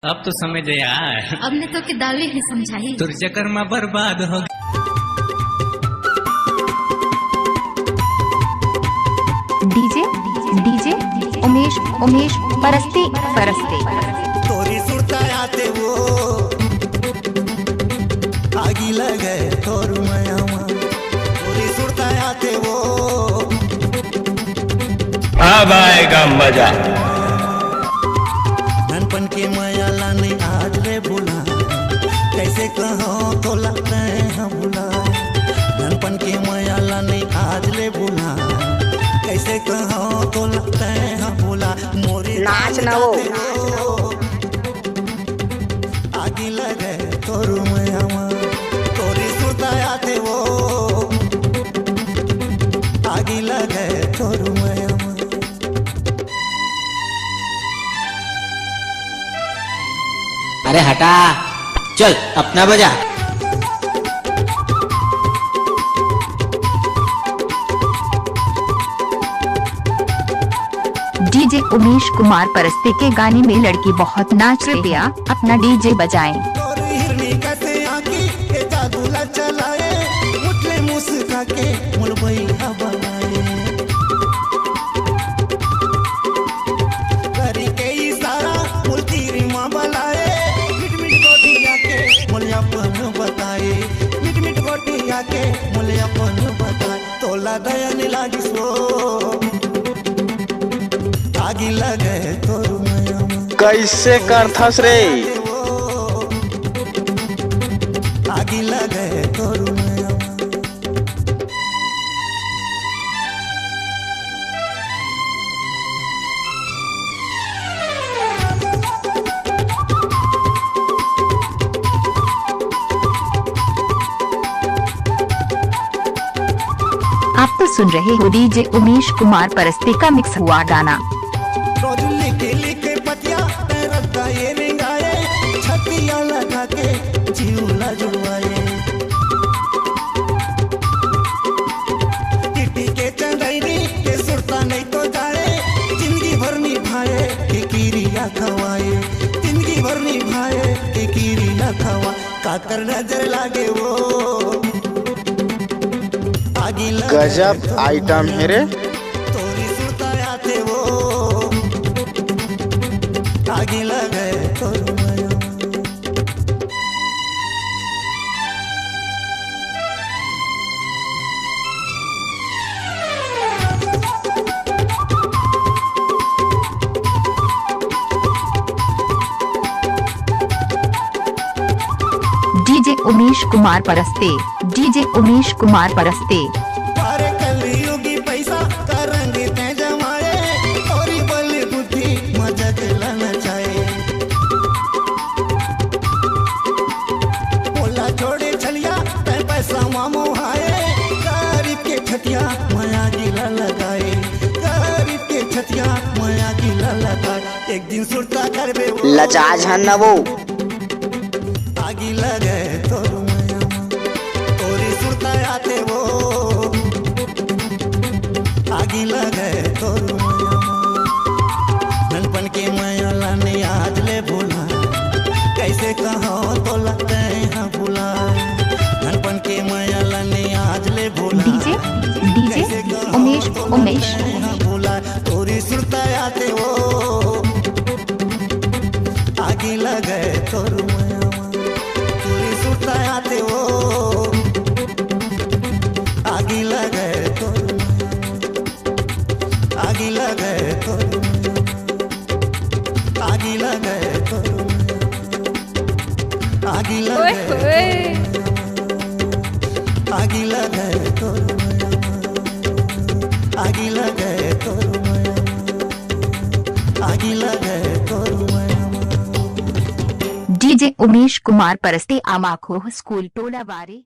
अब तो समझ यार, अब ने तो के दावे ही समझाई तुर चक्कर में बर्बाद हो डीजे डीजे उमेश उमेश परस्ते परस्ते तोरी सुरता आते वो आगी लगे तोर मयामा तोरी सुरता आते वो अब आएगा मजा। ननपन के मयाला नहीं आज ले भूला कैसे कहो तो लगता है हम भूला ननपन के मयाला नहीं आज ले भूला कैसे कहो तो लगता है हम भूला मोरी नाच ना वो आगी लगे तोर मयामा तोरी सुरता आते वो आगी लगे तोर मयामा अरे हटा चल अपना बजा। डीजे उमेश कुमार परस्ते के गाने में लड़की बहुत नाच रही है, अपना डीजे बजाएं। तोरी हिरनी कैसे आकी के जादूला चलाए मुठले मुस्का के मुलबई बनाए करी के इशारा मुलतीरी मां बलाए मिट मिट गोटिया के मुलियापन बताए मिट मिट गोटिया के मुलियापन बताए तोला दया नहीं लागिस वो आगी लगे तोर मयामा कैसे करथस रे? आगी लगे तोर मयामा आप तो सुन रहे हो डीजे उमेश कुमार परस्ते का मिक्स हुआ गाना। रोज लिखे लिखे पतिया रद्दा ये रिंगाए छतिया लगा के जीवला जुआए टिटी के चंदैनी के सुरता नहीं तो जाए जिंदगी भर निभाए के कीरिया खवाए जिंदगी भर निभाए के कीरिया खवा काकर नजर लागे वो आगी लगे गजब आइटम है रे। तोरी सुरता आते वो आगी लगे तोर मयामा डीजे उमेश कुमार परस्ते डीजे उमेश कुमार परस्ते अरे कलयुगी पैसा का रंग ते जमाए तोरी बल बुद्धि मजक लाना चाहे बोला छोड़े छलिया ते पैसा मामू हाए गरीब के छतिया माया गिला लगाए गरीब के छतिया माया गिला लगाए एक दिन सुरता करबे वो लजाज हन ना वो आगी लगे तोर मयामा तोरी सुरता आते वो आगी लगे तोर मयामा ननपन के मयाला ने आज ले भूला कैसे कहो तो लगते हैं भूला ननपन के मयाला ने आज ले भूला डीजे डीजे उमेश उमेश भूला तोरी सुरता आते वो आगी लगे तोर मयामा तोरी सुरता आते वो आगी लगे तोर मयामा आगी लगे तोर मयामा आगी लगे तोर मयामा आगी लगे आगी लगे तोर मयामा आगी लगे तोर मयामा आगी लगे तोर मयामा। डीजे उमेश कुमार परस्ते आमाखो स्कूल टोला वारे।